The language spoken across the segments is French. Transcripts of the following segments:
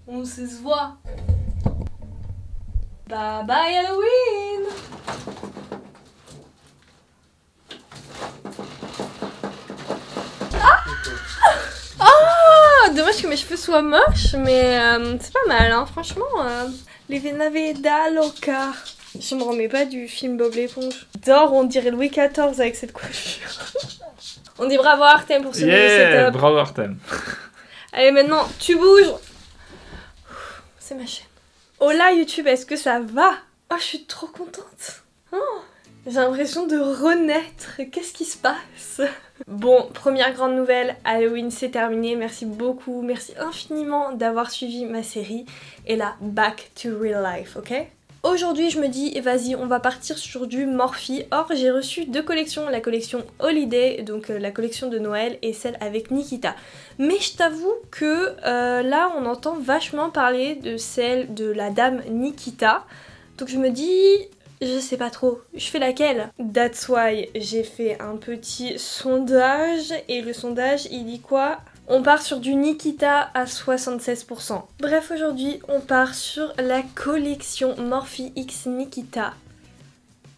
On se voit. Bye bye Halloween. Ah, dommage que mes cheveux soient moches, mais c'est pas mal, hein, franchement. Les Venaveda Loca. Je me remets pas du film Bob l'éponge. J'adore, on dirait Louis XIV avec cette coiffure. On dit bravo Artem pour ce nouveau setup. Bravo Artem. Allez, maintenant, tu bouges. C'est ma chaîne. Hola YouTube, est-ce que ça va? Oh, je suis trop contente. Oh, j'ai l'impression de renaître. Qu'est-ce qui se passe? Bon, première grande nouvelle, Halloween c'est terminé. Merci beaucoup, merci infiniment d'avoir suivi ma série. Et là, back to real life, ok? Aujourd'hui je me dis vas-y on va partir sur du Morphe. Or j'ai reçu deux collections, la collection Holiday, donc la collection de Noël, et celle avec Nikita. Mais je t'avoue que là on entend vachement parler de celle de la dame Nikita. Donc je me dis je sais pas trop, je fais laquelle? That's why j'ai fait un petit sondage et le sondage il dit quoi? On part sur du Nikita à 76%. Bref, aujourd'hui, on part sur la collection Morphe X Nikita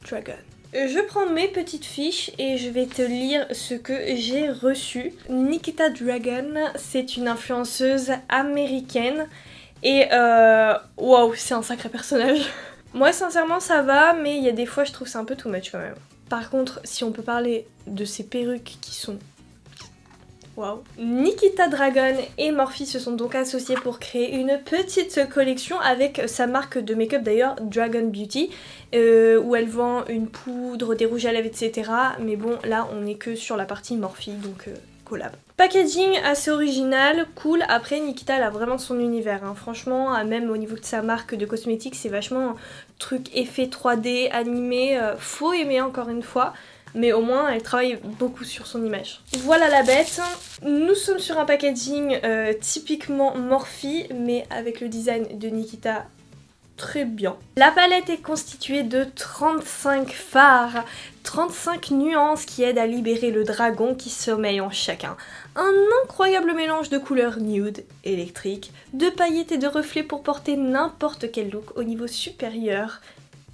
Dragon. Je prends mes petites fiches et je vais te lire ce que j'ai reçu. Nikita Dragon, c'est une influenceuse américaine et waouh, c'est un sacré personnage. Moi, sincèrement, ça va, mais il y a des fois, je trouve ça un peu too much quand même. Par contre, si on peut parler de ces perruques qui sont... Wow. Nikita Dragon et Morphe se sont donc associés pour créer une petite collection avec sa marque de make-up d'ailleurs, Dragon Beauty, où elle vend une poudre, des rouges à lèvres, etc. Mais bon, là on est que sur la partie Morphe, donc collab. Packaging assez original, cool. Après Nikita elle a vraiment son univers, hein. Franchement, même au niveau de sa marque de cosmétiques, c'est vachement truc effet 3D, animé, faut aimer encore une fois. Mais au moins elle travaille beaucoup sur son image. Voilà la bête. Nous sommes sur un packaging typiquement Morphe, mais avec le design de Nikita très bien. La palette est constituée de 35 fards, 35 nuances qui aident à libérer le dragon qui sommeille en chacun. Un incroyable mélange de couleurs nude, électrique, de paillettes et de reflets pour porter n'importe quel look au niveau supérieur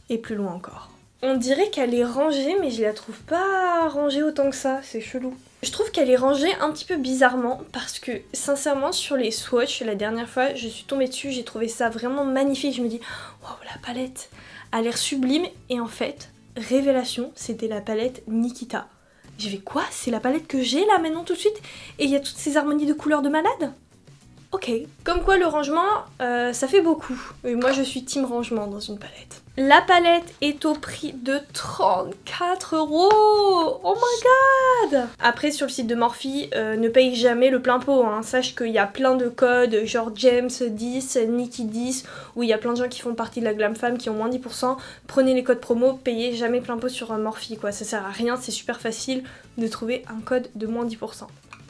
et plus loin encore. On dirait qu'elle est rangée, mais je la trouve pas rangée autant que ça, c'est chelou. Je trouve qu'elle est rangée un petit peu bizarrement parce que sincèrement sur les swatchs, la dernière fois je suis tombée dessus, j'ai trouvé ça vraiment magnifique. Je me dis waouh, la palette a l'air sublime, et en fait, révélation, c'était la palette Nikita. J'ai fait quoi? C'est la palette que j'ai là maintenant tout de suite? Et il y a toutes ces harmonies de couleurs de malade? Ok. Comme quoi le rangement, ça fait beaucoup. Et moi je suis team rangement dans une palette. La palette est au prix de 34 €. Oh my god! Après sur le site de Morphe, ne paye jamais le plein pot, hein. Sache qu'il y a plein de codes, genre James 10, Nikki 10, où il y a plein de gens qui font partie de la glam femme qui ont moins 10%. Prenez les codes promo, payez jamais plein pot sur Morphe, quoi. Ça sert à rien, c'est super facile de trouver un code de moins 10%.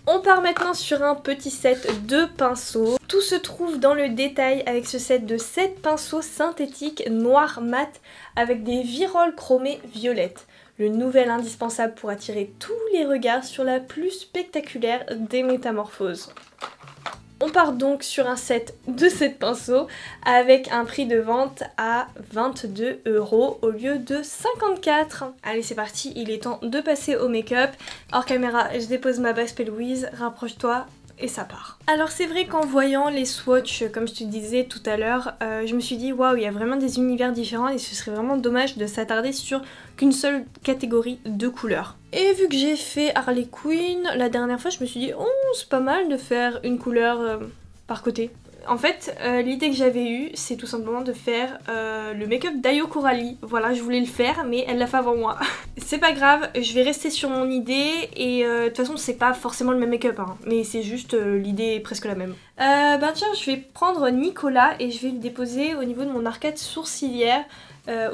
On part maintenant sur un petit set de pinceaux. Tout se trouve dans le détail avec ce set de 7 pinceaux synthétiques noirs mat avec des viroles chromées violettes. Le nouvel indispensable pour attirer tous les regards sur la plus spectaculaire des métamorphoses. On part donc sur un set de 7 pinceaux avec un prix de vente à 22 € au lieu de 54. Allez c'est parti, il est temps de passer au make-up. Hors caméra, je dépose ma base Louise, rapproche-toi et ça part. Alors c'est vrai qu'en voyant les swatchs, comme je te disais tout à l'heure, je me suis dit waouh, il y a vraiment des univers différents et ce serait vraiment dommage de s'attarder sur qu'une seule catégorie de couleurs. Et vu que j'ai fait Harley Quinn la dernière fois, je me suis dit oh c'est pas mal de faire une couleur par côté. En fait, l'idée que j'avais eue, c'est tout simplement de faire le make-up d'Ayo Coralie. Voilà, je voulais le faire, mais elle l'a fait avant moi. C'est pas grave, je vais rester sur mon idée, et de toute façon, c'est pas forcément le même make-up, hein, mais c'est juste l'idée est presque la même. Bah tiens, je vais prendre Nicolas et je vais le déposer au niveau de mon arcade sourcilière.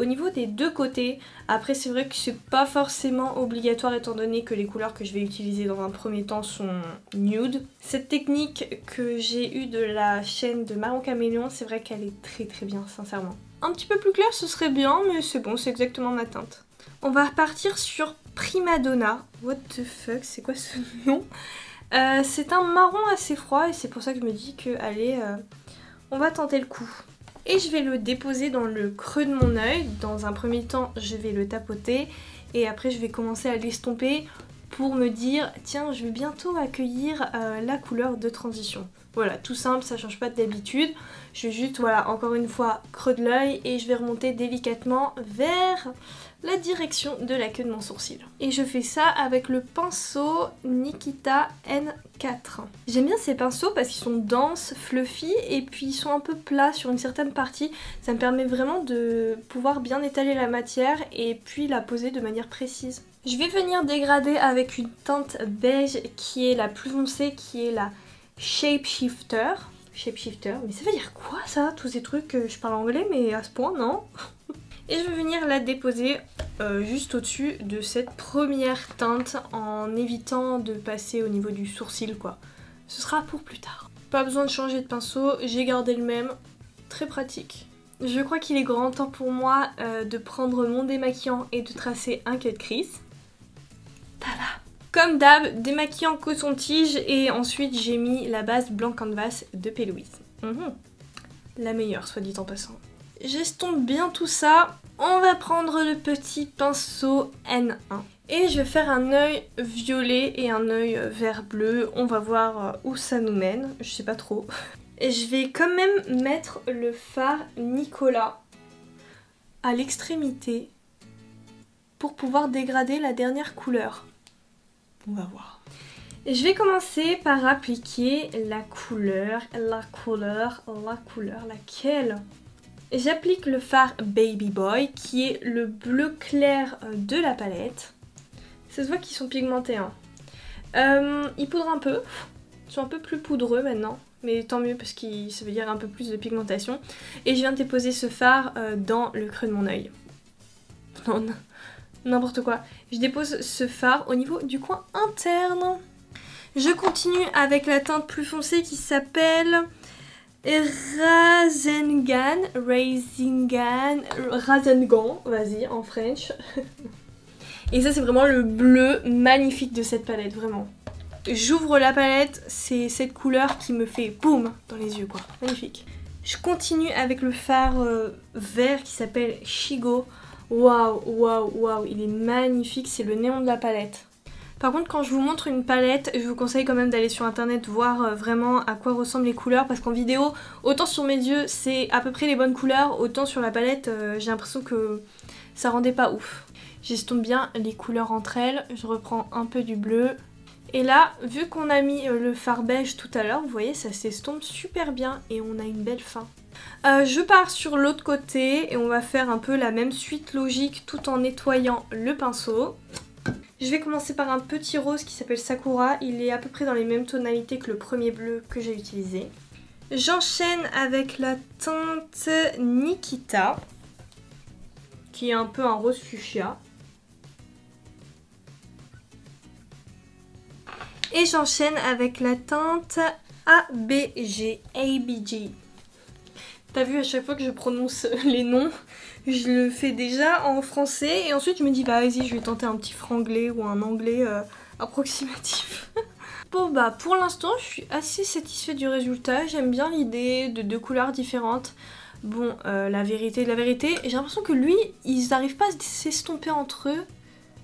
Au niveau des deux côtés. Après c'est vrai que c'est pas forcément obligatoire étant donné que les couleurs que je vais utiliser dans un premier temps sont nude. Cette technique que j'ai eue de la chaîne de Marron Caméléon, c'est vrai qu'elle est très bien sincèrement. Un petit peu plus clair ce serait bien, mais c'est bon, c'est exactement ma teinte. On va repartir sur Primadonna. What the fuck, c'est quoi ce nom? C'est un marron assez froid et c'est pour ça que je me dis qu'elle est on va tenter le coup. Et je vais le déposer dans le creux de mon œil. Dans un premier temps, je vais le tapoter et après je vais commencer à l'estomper pour me dire tiens, je vais bientôt accueillir la couleur de transition. Voilà, tout simple, ça change pas d'habitude. Je vais juste, voilà, encore une fois, creux de l'œil et je vais remonter délicatement vers la direction de la queue de mon sourcil. Et je fais ça avec le pinceau Nikita N4. J'aime bien ces pinceaux parce qu'ils sont denses, fluffy et puis ils sont un peu plats sur une certaine partie. Ça me permet vraiment de pouvoir bien étaler la matière et puis la poser de manière précise. Je vais venir dégrader avec une teinte beige qui est la plus foncée, qui est la Shapeshifter. Shapeshifter, mais ça veut dire quoi ça, tous ces trucs? Je parle anglais mais à ce point, non? Et je vais venir la déposer juste au-dessus de cette première teinte en évitant de passer au niveau du sourcil quoi. Ce sera pour plus tard. Pas besoin de changer de pinceau, j'ai gardé le même, très pratique. Je crois qu'il est grand temps pour moi de prendre mon démaquillant et de tracer un cut crease. Tada! Comme d'hab, démaquillant coton-tige et ensuite j'ai mis la base Blanc Canvas de P. Louise. La meilleure, soit dit en passant. J'estompe bien tout ça. On va prendre le petit pinceau N1. Et je vais faire un œil violet et un œil vert bleu. On va voir où ça nous mène. Je sais pas trop. Et je vais quand même mettre le fard Nicolas à l'extrémité pour pouvoir dégrader la dernière couleur. On va voir. Et je vais commencer par appliquer la couleur, laquelle? J'applique le fard Baby Boy qui est le bleu clair de la palette. Ça se voit qu'ils sont pigmentés. Hein. Ils poudrent un peu. Ils sont un peu plus poudreux maintenant. Mais tant mieux parce que ça veut dire un peu plus de pigmentation. Et je viens de déposer ce fard dans le creux de mon œil. Non, n'importe quoi. Je dépose ce fard au niveau du coin interne. Je continue avec la teinte plus foncée qui s'appelle Rasengan, vas-y, en French. Et ça c'est vraiment le bleu magnifique de cette palette, vraiment. J'ouvre la palette, c'est cette couleur qui me fait boum dans les yeux quoi, magnifique. Je continue avec le fard vert qui s'appelle Shigo. Waouh, waouh, waouh, il est magnifique, c'est le néon de la palette. Par contre quand je vous montre une palette, je vous conseille quand même d'aller sur internet voir vraiment à quoi ressemblent les couleurs parce qu'en vidéo, autant sur mes yeux c'est à peu près les bonnes couleurs, autant sur la palette j'ai l'impression que ça rendait pas ouf. J'estompe bien les couleurs entre elles, je reprends un peu du bleu. Et là, vu qu'on a mis le fard beige tout à l'heure, vous voyez ça s'estompe super bien et on a une belle fin. Je pars sur l'autre côté et on va faire un peu la même suite logique tout en nettoyant le pinceau. Je vais commencer par un petit rose qui s'appelle Sakura, il est à peu près dans les mêmes tonalités que le premier bleu que j'ai utilisé. J'enchaîne avec la teinte Nikita, qui est un peu un rose fuchsia. Et j'enchaîne avec la teinte ABG. T'as vu, à chaque fois que je prononce les noms, je le fais déjà en français et ensuite je me dis bah vas-y, je vais tenter un petit franglais ou un anglais approximatif. Bon bah pour l'instant je suis assez satisfaite du résultat, j'aime bien l'idée de deux couleurs différentes. Bon, la vérité de la vérité, j'ai l'impression que lui, ils n'arrivent pas à s'estomper entre eux.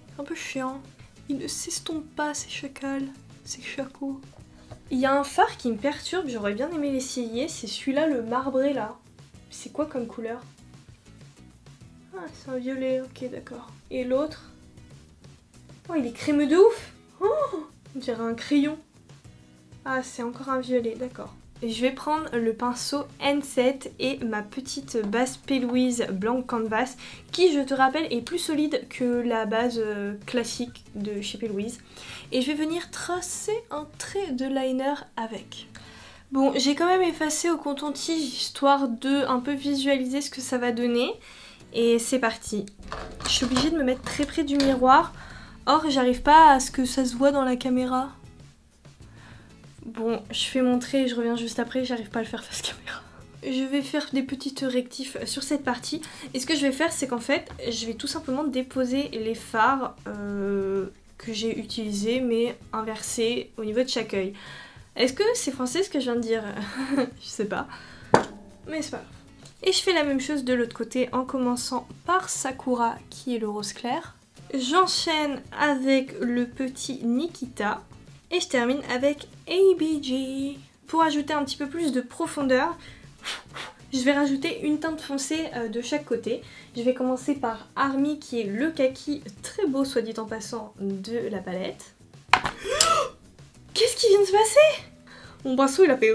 C'est un peu chiant. Ils ne s'estompent pas ces chacals, ces chacos. Il y a un fard qui me perturbe, j'aurais bien aimé l'essayer, c'est celui-là, le marbré là. C'est quoi comme couleur? Ah, c'est un violet, ok d'accord. Et l'autre? Oh, il est crémeux de ouf! Oh, on dirait un crayon. Ah, c'est encore un violet, d'accord. Et je vais prendre le pinceau N7 et ma petite base P. Louise Blanc Canvas qui, je te rappelle, est plus solide que la base classique de chez P. Louise. Et je vais venir tracer un trait de liner avec. Bon, j'ai quand même effacé au coton-tige histoire de un peu visualiser ce que ça va donner. Et c'est parti. Je suis obligée de me mettre très près du miroir. Or, j'arrive pas à ce que ça se voit dans la caméra. Bon, je fais mon trait et je reviens juste après, j'arrive pas à le faire face caméra. Je vais faire des petites rectifs sur cette partie. Et ce que je vais faire, c'est qu'en fait, je vais tout simplement déposer les fards que j'ai utilisés, mais inversés au niveau de chaque œil. Est-ce que c'est français ce que je viens de dire? Je sais pas. mais c'est pas grave. Et je fais la même chose de l'autre côté en commençant par Sakura qui est le rose clair. J'enchaîne avec le petit Nikita et je termine avec ABG. Pour ajouter un petit peu plus de profondeur, je vais rajouter une teinte foncée de chaque côté. Je vais commencer par Army qui est le kaki très beau soit dit en passant de la palette. Qu'est-ce qui vient de se passer? Mon pinceau il a fait...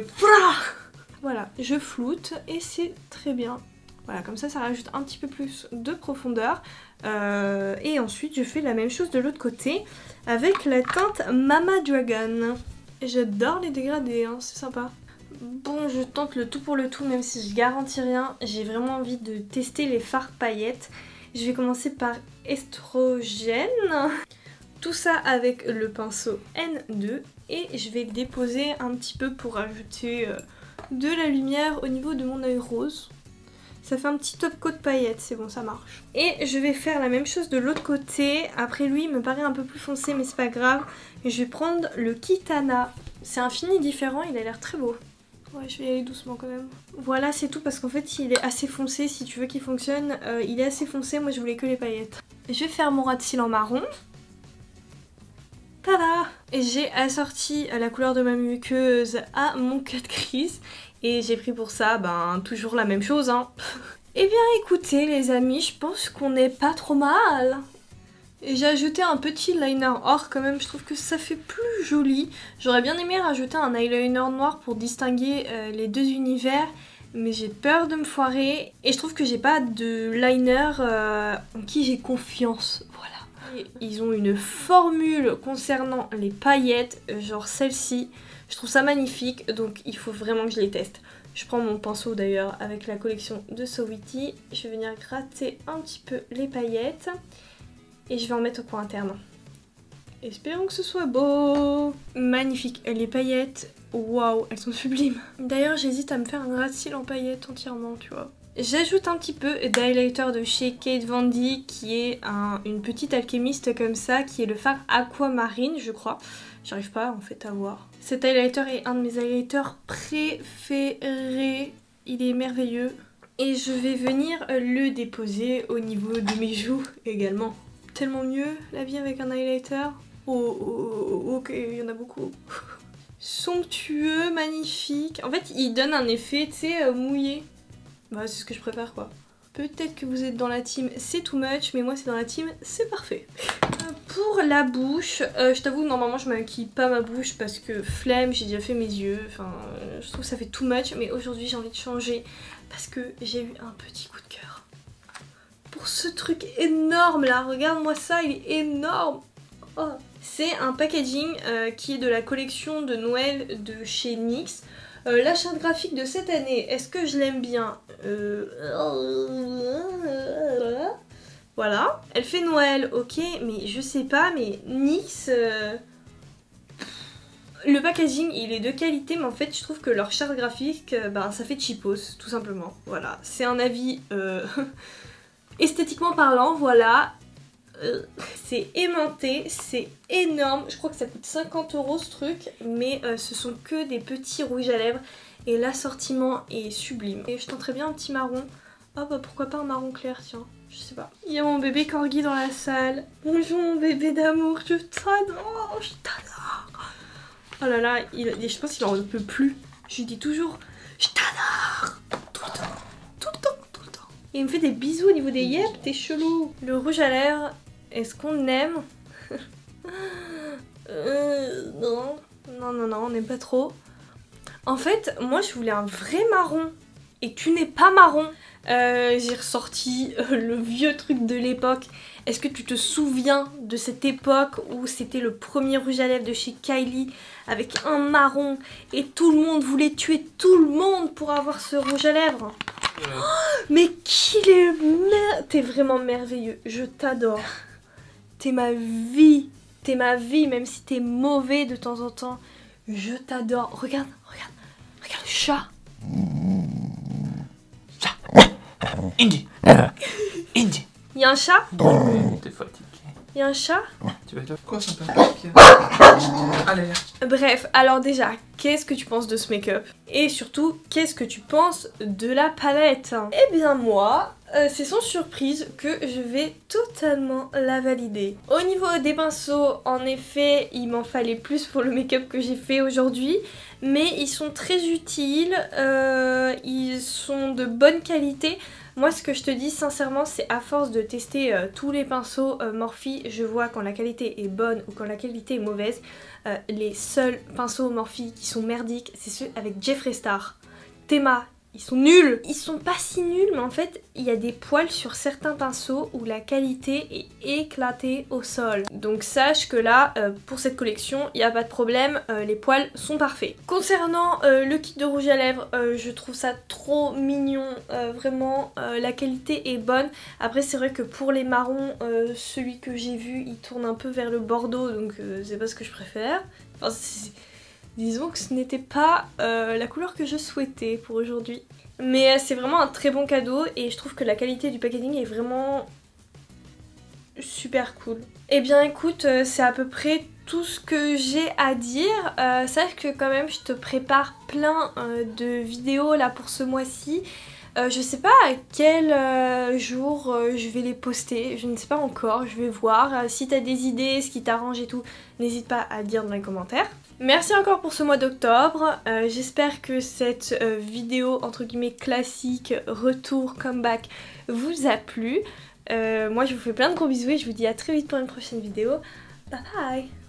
Voilà, je floute et c'est très bien. Voilà, comme ça rajoute un petit peu plus de profondeur. Et ensuite je fais la même chose de l'autre côté avec la teinte Mama Dragon. J'adore les dégradés, hein, c'est sympa. Bon, je tente le tout pour le tout, même si je garantis rien. J'ai vraiment envie de tester les fards paillettes. Je vais commencer par Estrogène. Tout ça avec le pinceau N2. Et je vais déposer un petit peu pour ajouter de la lumière au niveau de mon œil rose. Ça fait un petit top coat paillettes, c'est bon, ça marche. Et je vais faire la même chose de l'autre côté. Après lui, il me paraît un peu plus foncé, mais c'est pas grave. Et je vais prendre le Kitana. C'est un fini différent, il a l'air très beau. Ouais, je vais y aller doucement quand même. Voilà, c'est tout parce qu'en fait, il est assez foncé. Si tu veux qu'il fonctionne, il est assez foncé. Moi, je voulais que les paillettes. Je vais faire mon ras de cils en marron. Tada! Et j'ai assorti la couleur de ma muqueuse à mon cut crease. Et j'ai pris pour ça, toujours la même chose, hein. Eh bien, écoutez, les amis, je pense qu'on n'est pas trop mal. Et j'ai ajouté un petit liner or quand même, je trouve que ça fait plus joli. J'aurais bien aimé rajouter un eyeliner noir pour distinguer les deux univers, mais j'ai peur de me foirer. Et je trouve que j'ai pas de liner en qui j'ai confiance, voilà. Et ils ont une formule concernant les paillettes, genre celle-ci. Je trouve ça magnifique, donc il faut vraiment que je les teste. Je prends mon pinceau d'ailleurs avec la collection de So Witty. Je vais venir gratter un petit peu les paillettes. Et je vais en mettre au coin interne. Espérons que ce soit beau. Magnifique, les paillettes, waouh, elles sont sublimes. D'ailleurs, j'hésite à me faire un ras-de-cils en paillettes entièrement, tu vois. J'ajoute un petit peu d'highlighter de chez Kate Von D, qui est une petite alchimiste comme ça, qui est le fard aquamarine, je crois. J'arrive pas en fait à voir. Cet highlighter est un de mes highlighters préférés. Il est merveilleux. Et je vais venir le déposer au niveau de mes joues également. Tellement mieux la vie avec un highlighter. Ok, il y en a beaucoup. Somptueux, magnifique. En fait, il donne un effet, tu sais, mouillé. Bah, c'est ce que je préfère, quoi. Peut-être que vous êtes dans la team c'est too much, mais moi c'est dans la team c'est parfait. Pour la bouche, je t'avoue normalement je maquille pas ma bouche parce que flemme, j'ai déjà fait mes yeux, enfin je trouve que ça fait too much, mais aujourd'hui j'ai envie de changer parce que j'ai eu un petit coup de cœur. Pour ce truc énorme là, regarde-moi ça, il est énorme. Oh. C'est un packaging qui est de la collection de Noël de chez NYX. La charte graphique de cette année, est-ce que je l'aime bien? Voilà. Elle fait Noël, ok, mais je sais pas, mais NYX... Le packaging, il est de qualité, mais en fait, je trouve que leur charte graphique, ça fait cheapos, tout simplement. Voilà. C'est un avis esthétiquement parlant, voilà. C'est aimanté, c'est énorme, je crois que ça coûte 50 € ce truc, mais ce sont que des petits rouges à lèvres et l'assortiment est sublime. Et je tenterais bien un petit marron, oh bah pourquoi pas un marron clair, tiens, je sais pas. Il y a mon bébé corgi dans la salle, bonjour mon bébé d'amour, je t'adore, je t'adore. Oh là là, je pense qu'il en peut plus, je lui dis toujours, je t'adore, tout le temps, tout le temps, tout le temps. Et il me fait des bisous au niveau des yeux, t'es chelou. Le rouge à lèvres, est-ce qu'on aime? Non, on n'aime pas trop. En fait, moi je voulais un vrai marron et tu n'es pas marron. J'ai ressorti le vieux truc de l'époque. Est-ce que tu te souviens de cette époque où c'était le premier rouge à lèvres de chez Kylie avec un marron et tout le monde voulait tuer tout le monde pour avoir ce rouge à lèvres? Oh, mais qu'il est t'es vraiment merveilleux, je t'adore. T'es ma vie, même si t'es mauvais de temps en temps. Je t'adore. Regarde le chat. Indy. Indy. Il y a un chat? T'es fatigué. Il y a un chat? Tu vas être là. Quoi, ça me fait Allez. Bref, alors déjà, qu'est-ce que tu penses de ce make-up? Et surtout, qu'est-ce que tu penses de la palette? Eh bien moi, c'est sans surprise que je vais totalement la valider. Au niveau des pinceaux, en effet, il m'en fallait plus pour le make-up que j'ai fait aujourd'hui. Mais ils sont très utiles, ils sont de bonne qualité. Moi ce que je te dis sincèrement, c'est à force de tester tous les pinceaux Morphe, je vois quand la qualité est bonne ou quand la qualité est mauvaise. Les seuls pinceaux Morphe qui sont merdiques, c'est ceux avec Jeffree Star, Tema. Ils sont nuls! Ils sont pas si nuls, mais en fait, il y a des poils sur certains pinceaux où la qualité est éclatée au sol. Donc sache que là, pour cette collection, il n'y a pas de problème, les poils sont parfaits. Concernant le kit de rouge à lèvres, je trouve ça trop mignon, vraiment, la qualité est bonne. Après, c'est vrai que pour les marrons, celui que j'ai vu, il tourne un peu vers le bordeaux, donc c'est pas ce que je préfère. Enfin, disons que ce n'était pas la couleur que je souhaitais pour aujourd'hui. Mais c'est vraiment un très bon cadeau et je trouve que la qualité du packaging est vraiment super cool. Eh bien écoute, c'est à peu près tout ce que j'ai à dire. Sache que quand même je te prépare plein de vidéos là pour ce mois-ci. Je sais pas à quel jour je vais les poster, je ne sais pas encore, je vais voir. Si t'as des idées, ce qui t'arrange et tout, n'hésite pas à le dire dans les commentaires. Merci encore pour ce mois d'octobre, j'espère que cette vidéo entre guillemets classique, retour, comeback vous a plu. Moi je vous fais plein de gros bisous et je vous dis à très vite pour une prochaine vidéo. Bye bye!